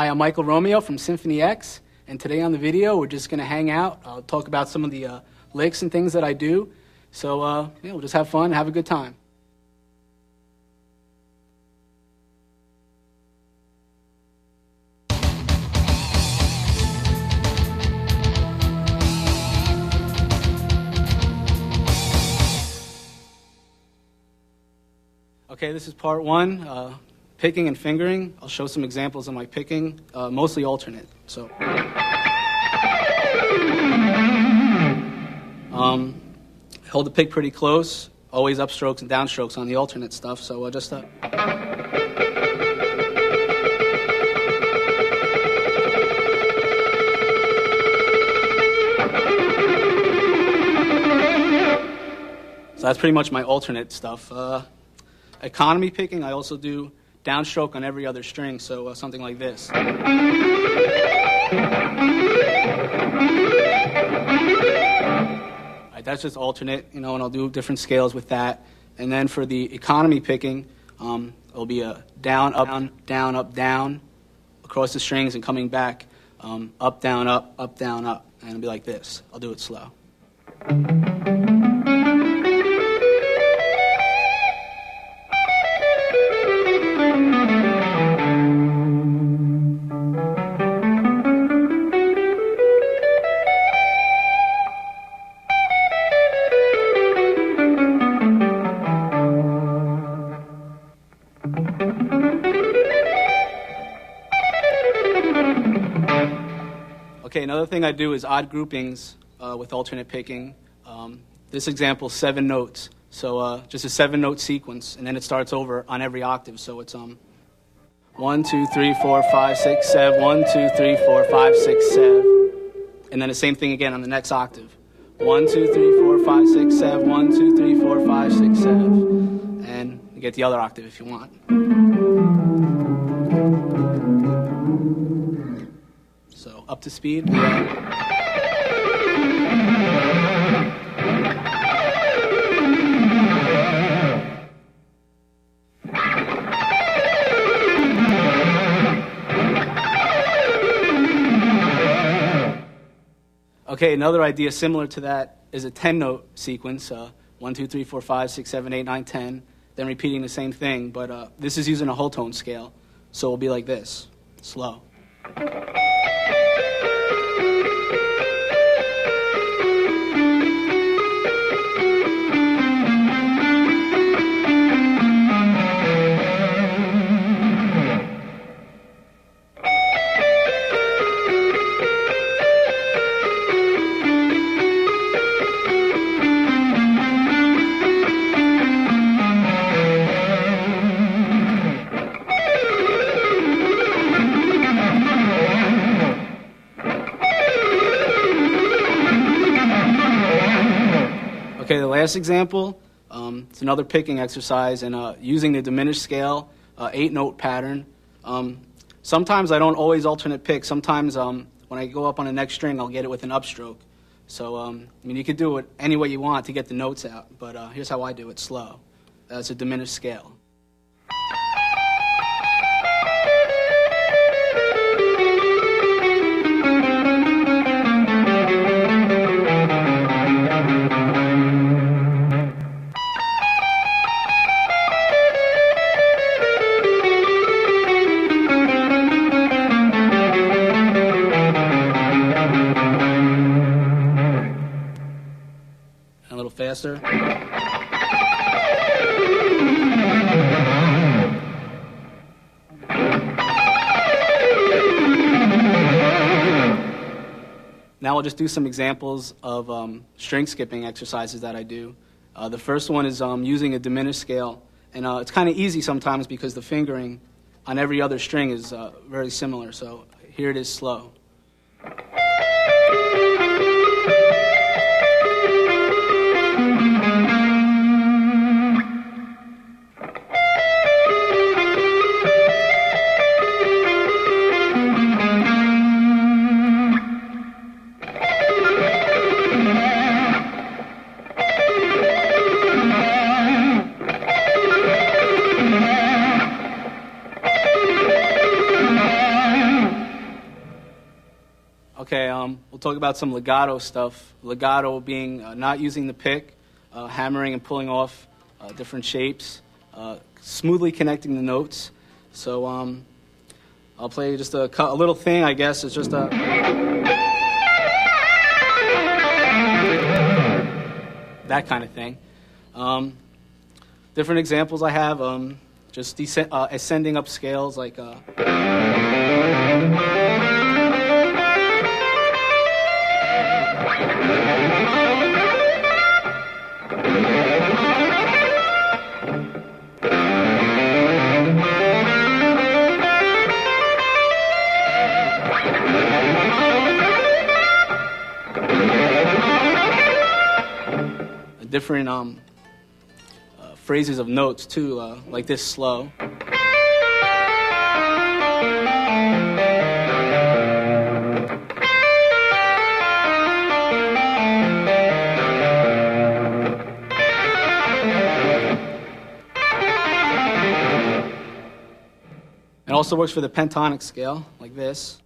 Hi, I'm Michael Romeo from Symphony X, and today on the video we're just going to hang out. I'll talk about some of the licks and things that I do. So we'll just have fun, have a good time. Okay, this is part one. Picking and fingering. I'll show some examples of my picking, mostly alternate. So, hold the pick pretty close, always upstrokes and downstrokes on the alternate stuff, so just So that's pretty much my alternate stuff. Economy picking, I also do downstroke on every other string, so something like this. Right, that's just alternate, and I'll do different scales with that. And then for the economy picking, it'll be a down, up, down, up, down across the strings and coming back, up, down, up, down, up. And it'll be like this. I'll do it slow. Okay, another thing I do is odd groupings with alternate picking. This example, 7 notes. So just a 7-note sequence, and then it starts over on every octave. So it's 1, 2, 3, 4, 5, 6, 7, 1, 2, 3, 4, 5, 6, 7. And then the same thing again on the next octave. 1, 2, 3, 4, 5, 6, 7, 1, 2, 3, 4, 5, 6, 7. And you get the other octave if you want. So up to speed. Okay, another idea similar to that is a 10-note sequence. 1, 2, 3, 4, 5, 6, 7, 8, 9, 10. Then repeating the same thing, but this is using a whole tone scale. So it'll be like this, slow. Okay, the last example, it's another picking exercise and using the diminished scale, 8-note pattern. Sometimes I don't always alternate pick. Sometimes when I go up on the next string, I'll get it with an upstroke. So, you could do it any way you want to get the notes out, but here's how I do it, slow. That's a diminished scale. A little faster. Now I'll just do some examples of string skipping exercises that I do. The first one is using a diminished scale, and it's kind of easy sometimes because the fingering on every other string is very similar. So here it is slow. we'll talk about some legato stuff. Legato being not using the pick, hammering and pulling off different shapes, smoothly connecting the notes. So I'll play just a little thing, I guess. It's just that kind of thing. Different examples I have, just ascending up scales like... different phrases of notes too, like this slow. It also works for the pentatonic scale, like this.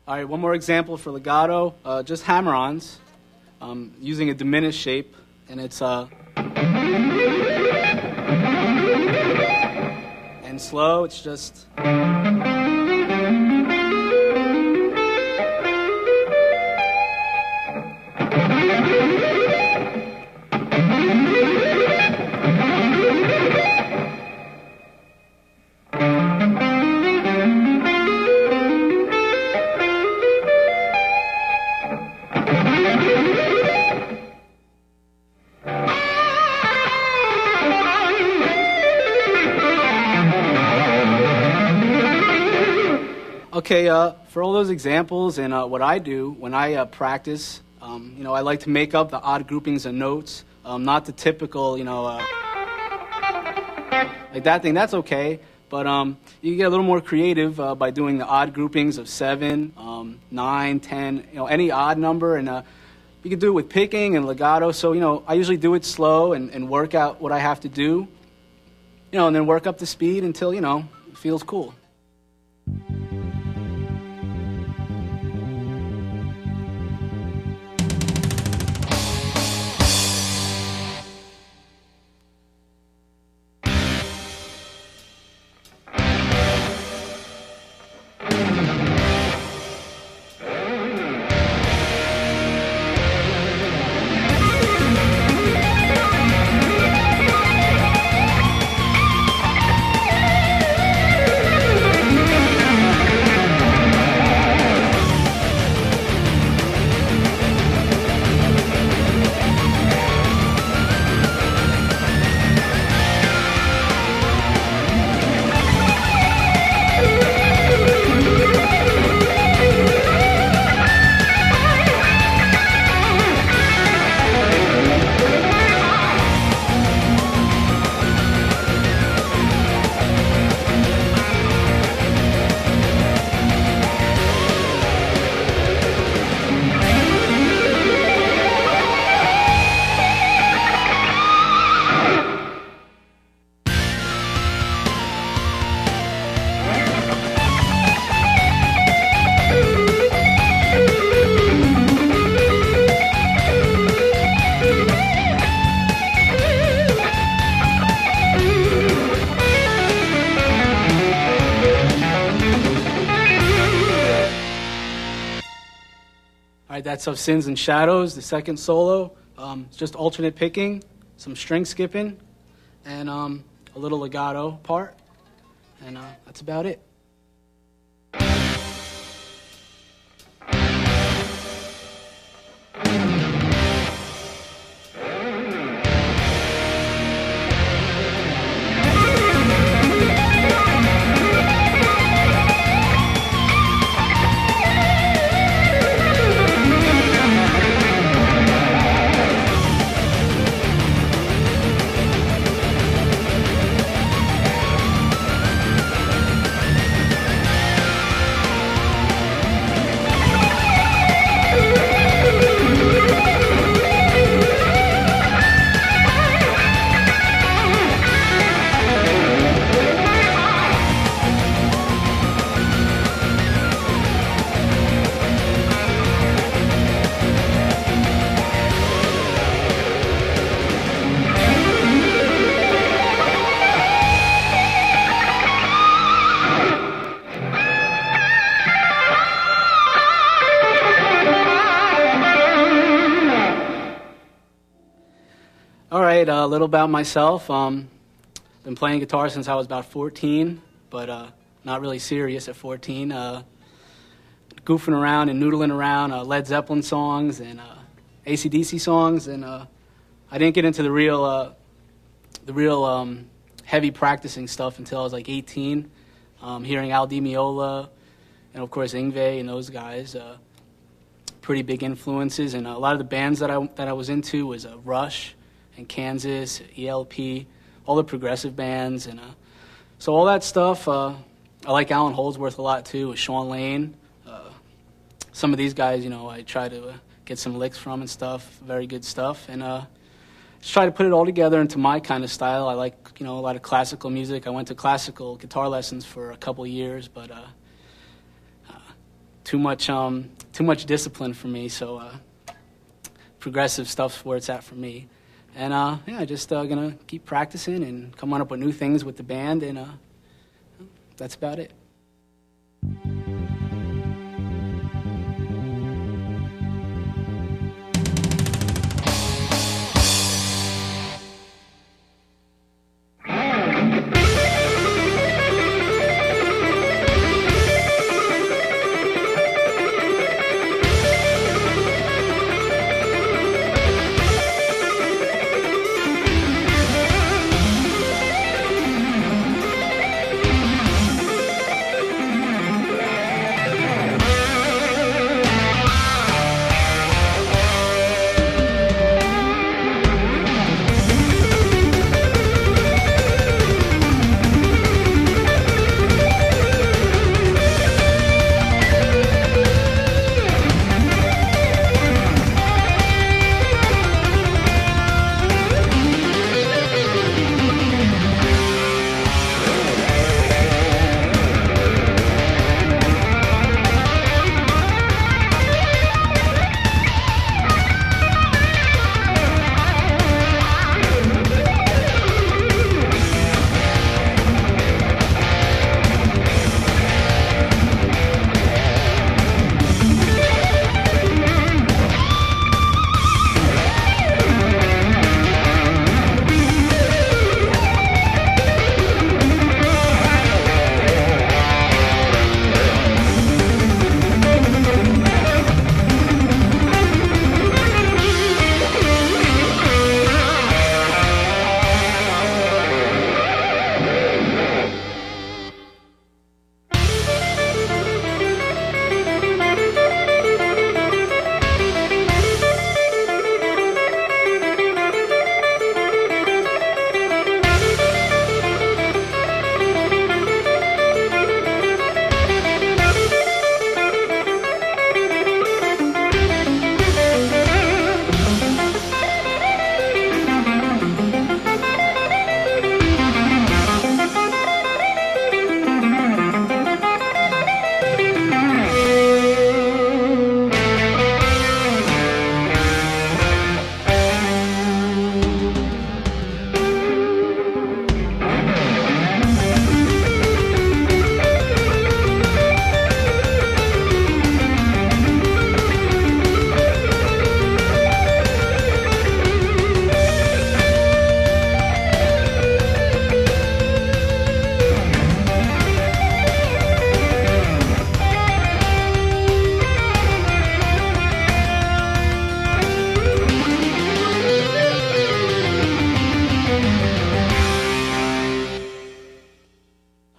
All right, one more example for legato, just hammer-ons, using a diminished shape, and it's and slow, it's just... Okay, for all those examples and what I do when I practice, I like to make up the odd groupings of notes, not the typical, like that thing. That's okay, but you can get a little more creative by doing the odd groupings of 7, 9, 10, any odd number, and you can do it with picking and legato. So, I usually do it slow and work out what I have to do, and then work up the speed until, it feels cool. All right, that's of Sins and Shadows, the second solo. It's just alternate picking, some string skipping, and a little legato part. And that's about it. right, a little about myself. Been playing guitar since I was about 14, but not really serious at 14. Goofing around and noodling around Led Zeppelin songs and AC/DC songs, and I didn't get into the real heavy practicing stuff until I was like 18. Hearing Al Di Meola and of course Yngwie and those guys, pretty big influences. And a lot of the bands that I was into was Rush and Kansas, ELP, all the progressive bands, and so all that stuff. I like Alan Holdsworth a lot too, with Sean Lane. Some of these guys, I try to get some licks from and stuff, very good stuff, and just try to put it all together into my kind of style. I like, a lot of classical music. I went to classical guitar lessons for a couple of years, but too much discipline for me, so progressive stuff's where it's at for me. And just gonna keep practicing and come up with new things with the band, and that's about it.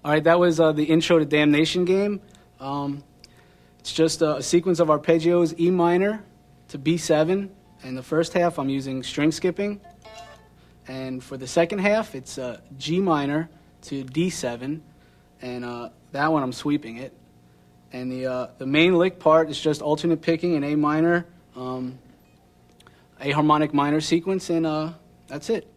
All right, that was the intro to Damnation game. It's just a sequence of arpeggios, E minor to B7. In the first half, I'm using string skipping. And for the second half, it's G minor to D7. And that one, I'm sweeping it. And the main lick part is just alternate picking in A minor, a harmonic minor sequence, and that's it.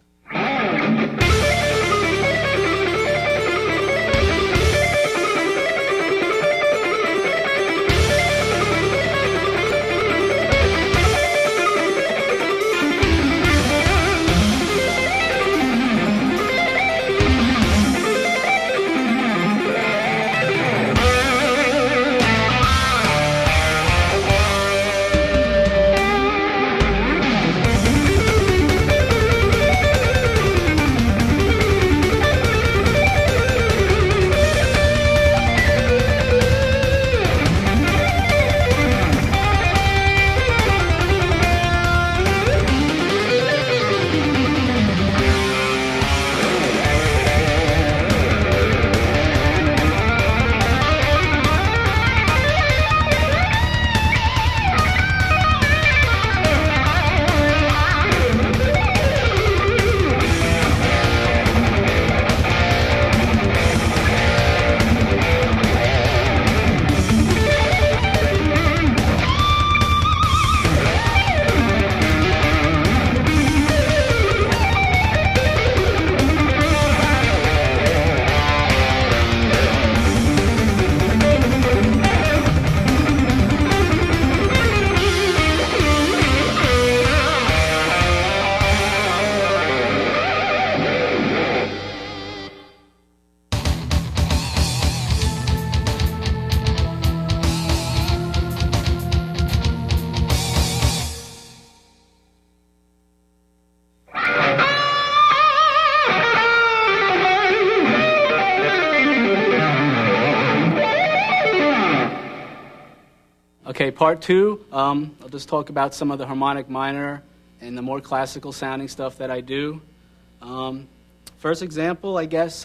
Okay, part two, I'll just talk about some of the harmonic minor and the more classical sounding stuff that I do. First example, I guess,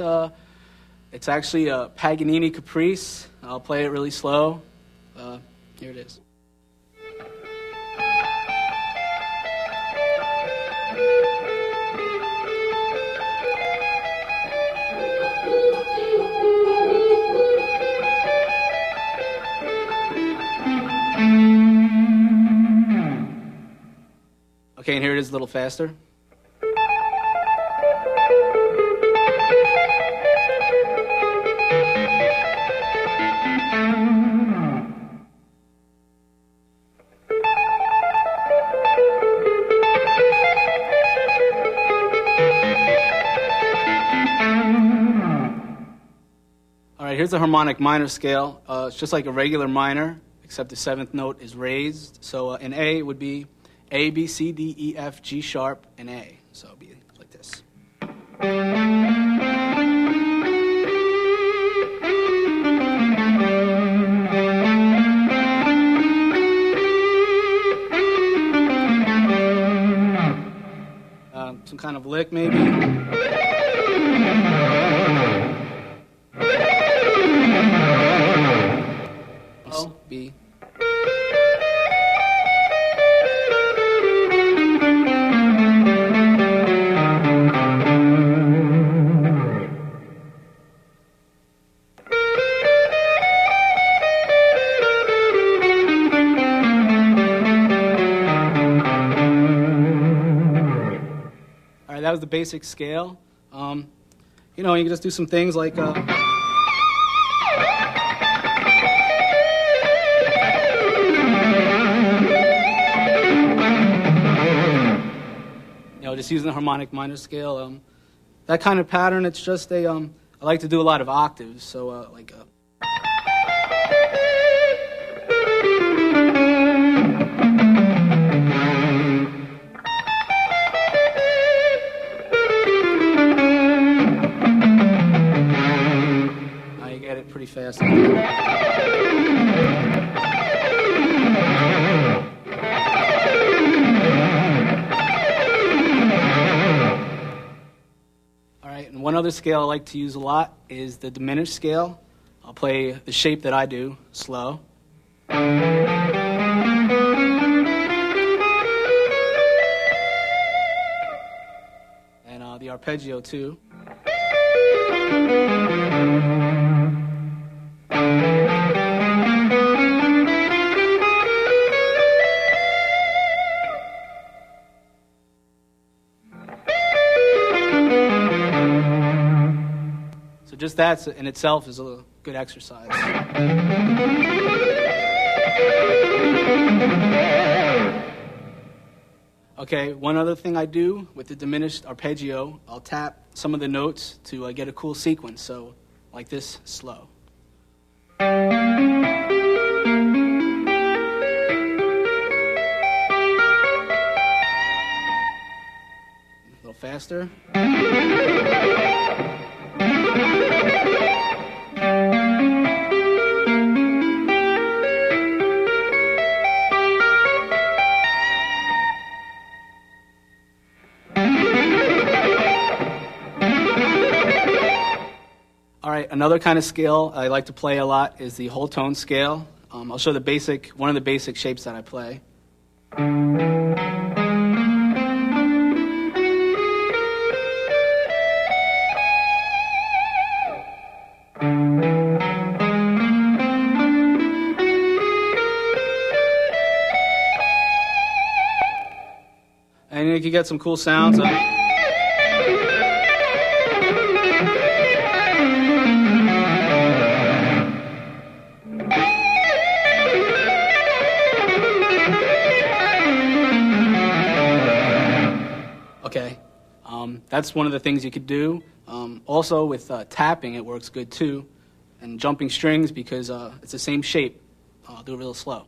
it's actually a Paganini Caprice. I'll play it really slow. Here it is. Okay, and here it is a little faster. All right, here's the harmonic minor scale. It's just like a regular minor, except the seventh note is raised. So in A, it would be A, B, C, D, E, F, G sharp, and A. So it'll be like this. Some kind of lick, maybe. Oh, B. That was the basic scale. You know, you can just do some things like you know, just using the harmonic minor scale. That kind of pattern, it's just a I like to do a lot of octaves, so like pretty fast. All right, and one other scale I like to use a lot is the diminished scale. I'll play the shape that I do, slow. And the arpeggio too. So just that in itself is a good exercise. Okay, one other thing I do with the diminished arpeggio, I'll tap some of the notes to get a cool sequence. So like this, slow. A little faster. All right, another kind of scale I like to play a lot is the whole tone scale. I'll show one of the basic shapes that I play. And you can get some cool sounds. Okay, that's one of the things you could do. Also with tapping, it works good too. And jumping strings, because it's the same shape. I'll do it real slow.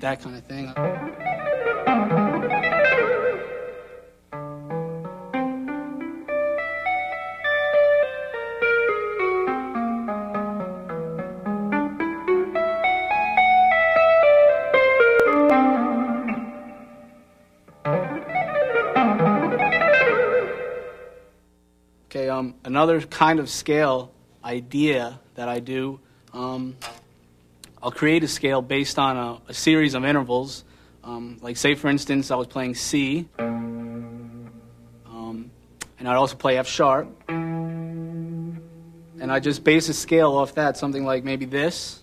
That kind of thing. Okay, another kind of scale idea that I do, I'll create a scale based on a series of intervals. Like say, for instance, I was playing C, and I'd also play F sharp. And I just base a scale off that, something like maybe this.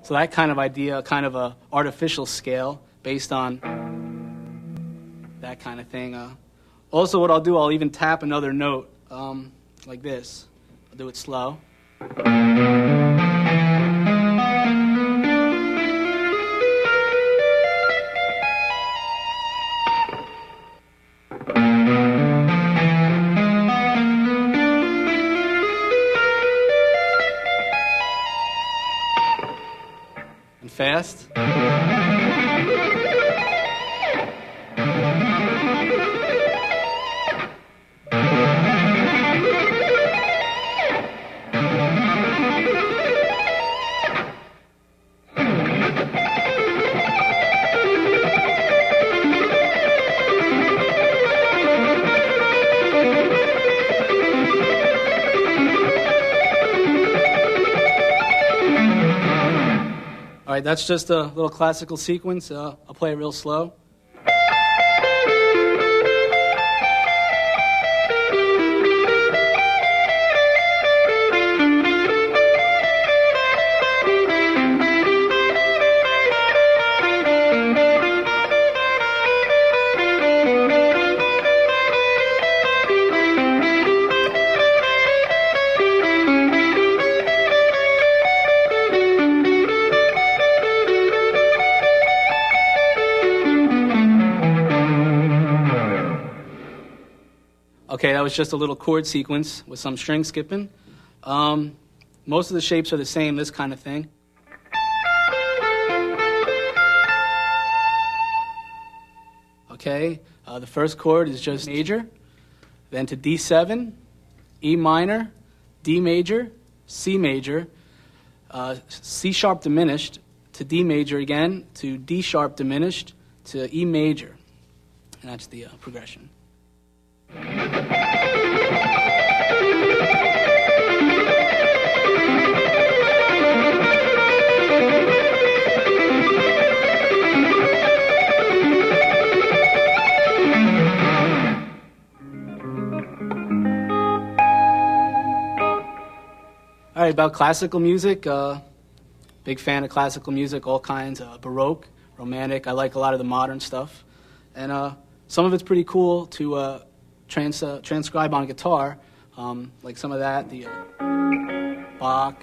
So that kind of idea, kind of a artificial scale based on that kind of thing. Also what I'll do, I'll even tap another note like this. I'll do it slow. Fast. All right, that's just a little classical sequence. I'll play it real slow. Okay, that was just a little chord sequence with some string skipping. Most of the shapes are the same, this kind of thing. Okay, the first chord is just major, then to D7, E minor, D major, C major, C sharp diminished, to D major again, to D sharp diminished, to E major. And that's the progression. All right, about classical music, big fan of classical music, all kinds, Baroque, Romantic. I like a lot of the modern stuff. And some of it's pretty cool to transcribe on guitar, like some of that, the Bach,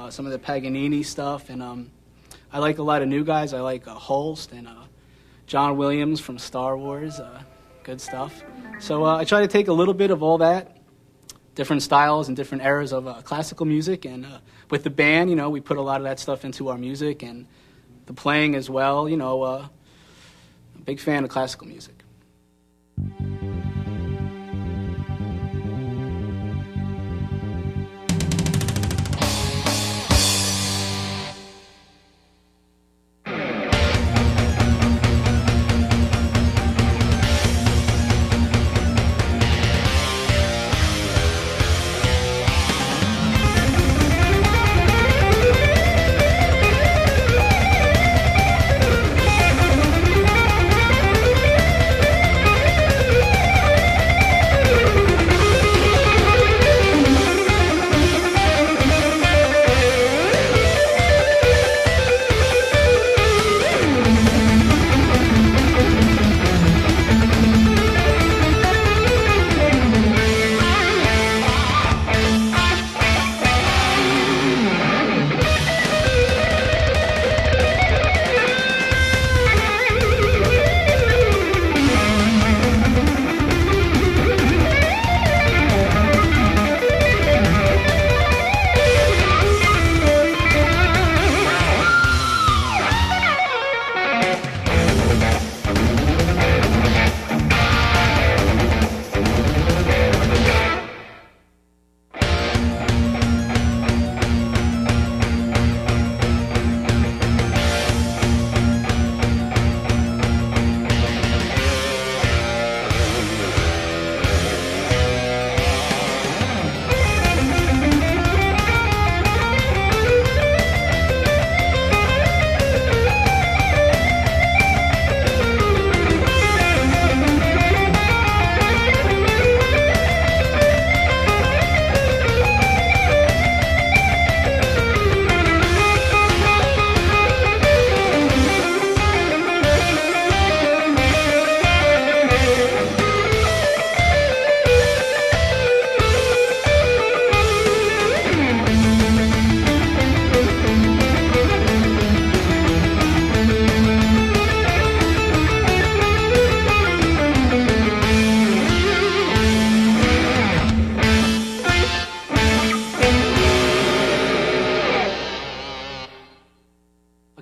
some of the Paganini stuff. And I like a lot of new guys. I like Holst and John Williams from Star Wars, good stuff. So I try to take a little bit of all that, different styles and different eras of classical music, and with the band, you know, we put a lot of that stuff into our music and the playing as well. You know, a big fan of classical music.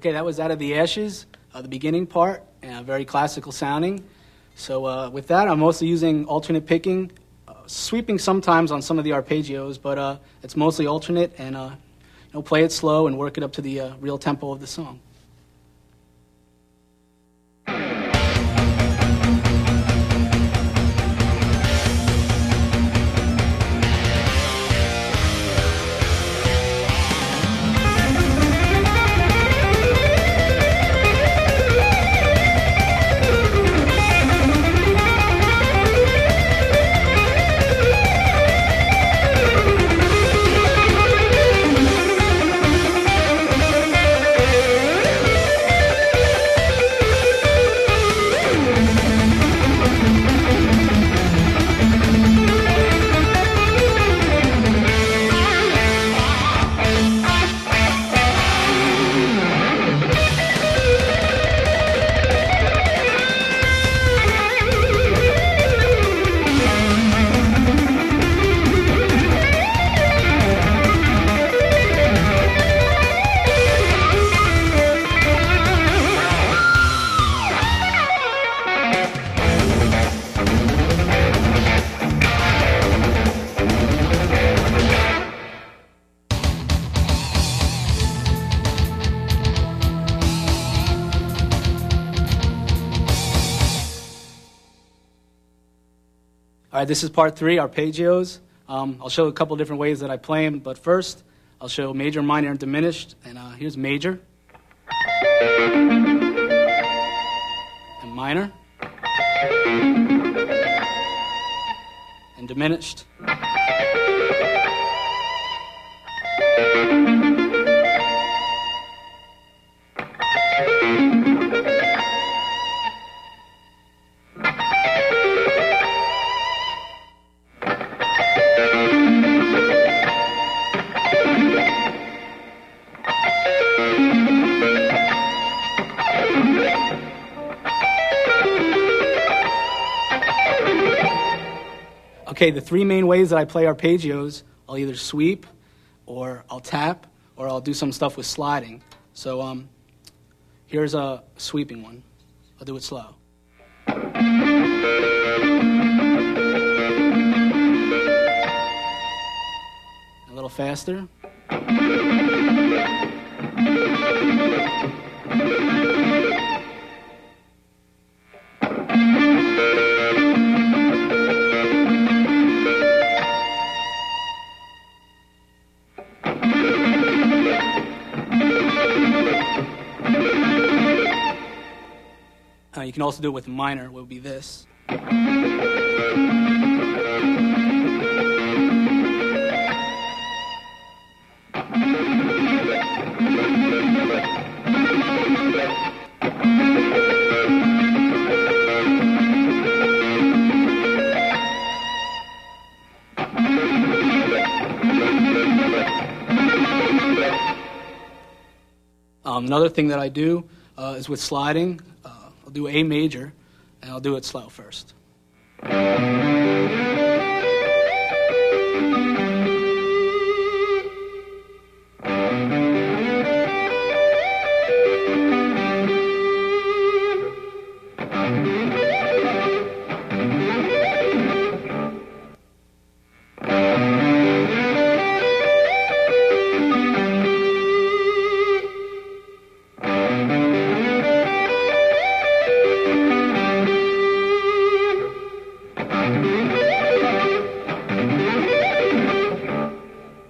Okay, that was Out of the Ashes, the beginning part, and very classical sounding. So with that, I'm mostly using alternate picking, sweeping sometimes on some of the arpeggios, but it's mostly alternate, and play it slow and work it up to the real tempo of the song. All right, this is part 3, arpeggios. I'll show a couple different ways that I play them, but first I'll show major, minor, and diminished. And here's major. And minor. And diminished. Okay, the 3 main ways that I play arpeggios, I'll either sweep, or I'll tap, or I'll do some stuff with sliding. So here's a sweeping one. I'll do it slow. A little faster. You can also do it with minor, what would be this. Another thing that I do is with sliding. I'll do A major, and I'll do it slow first.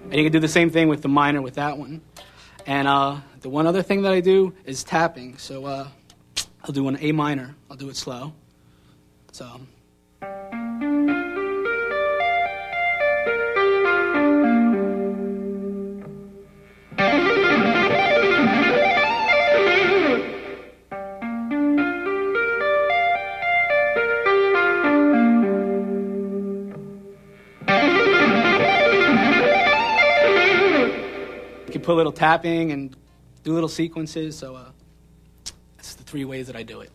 And you can do the same thing with the minor with that one. And the one other thing that I do is tapping. So I'll do an A minor. I'll do it slow. So. You can put a little tapping and do little sequences, so that's the 3 ways that I do it.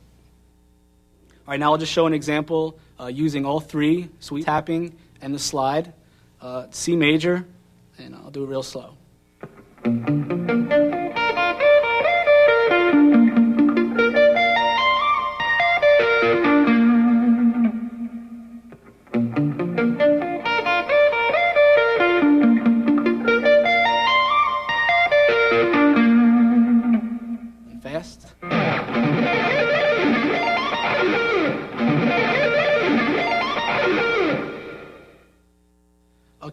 All right, now I'll just show an example using all 3, sweep, tapping, and the slide. C major, and I'll do it real slow.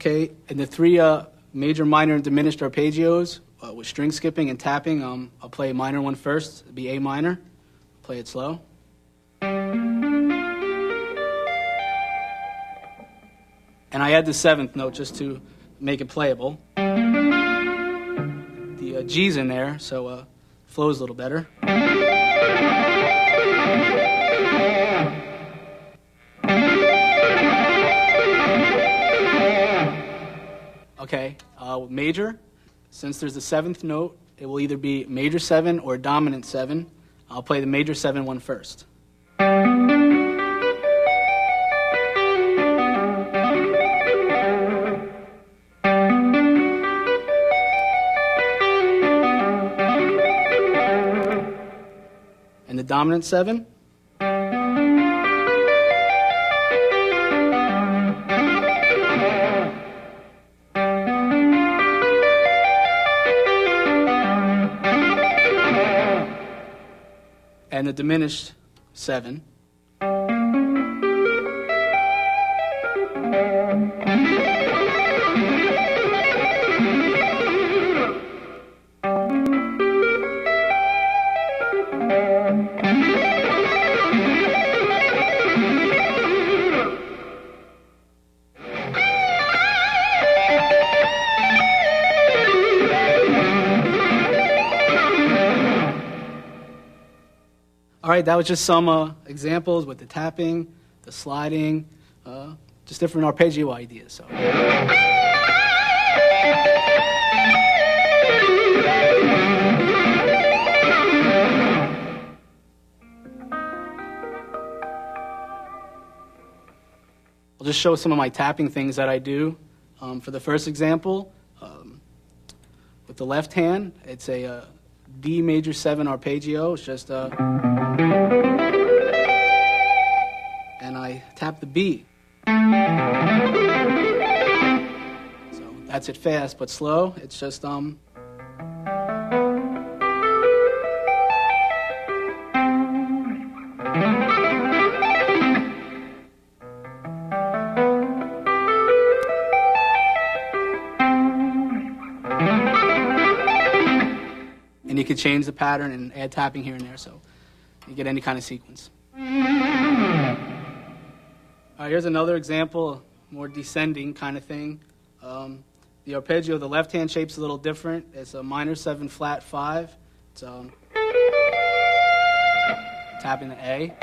Okay, and the three major, minor, and diminished arpeggios with string skipping and tapping, I'll play a minor one first. It'll be A minor. Play it slow. And I add the seventh note just to make it playable. The G's in there, so it flows a little better. Okay, major, since there's a seventh note, it will either be major 7 or dominant 7. I'll play the major 7 one first. And the dominant 7. And the diminished 7. All right, that was just some examples with the tapping, the sliding, just different arpeggio ideas. So. I'll just show some of my tapping things that I do. For the first example, with the left hand, it's a D major 7 arpeggio. It's just and I tap the B. So that's it fast, but slow. It's just and you can change the pattern and add tapping here and there, so you get any kind of sequence. All right, here's another example, more descending kind of thing. The arpeggio, the left-hand shape's a little different. It's a minor 7 flat 5. It's tapping the A.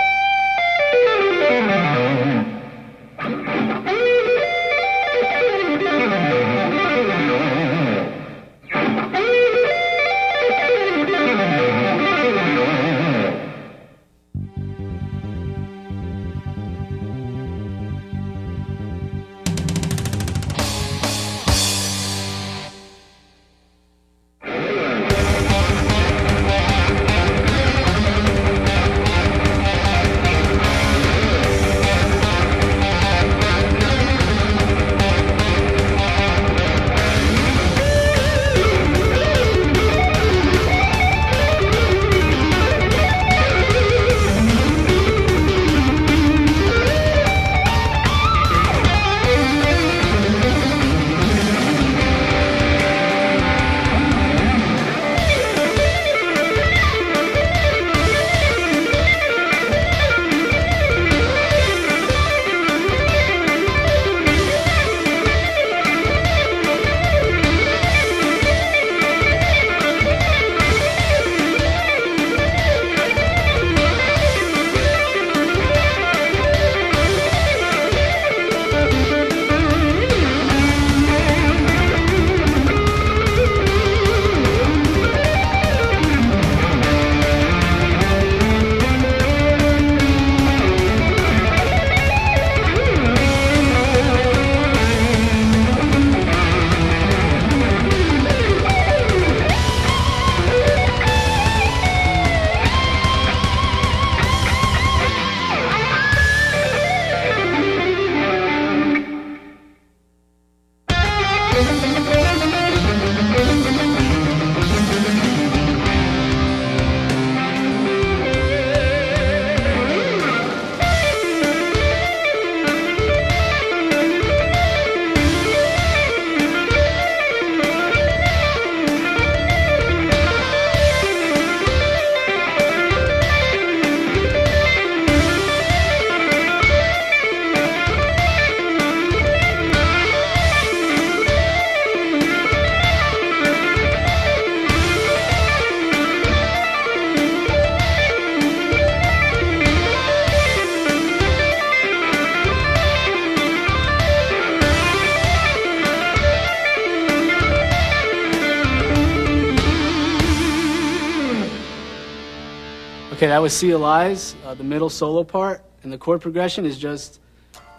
Okay, that was Sea of Lies, the middle solo part, and the chord progression is just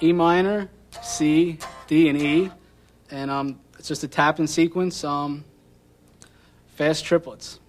E minor, C, D, and E, and it's just a tapping sequence, fast triplets.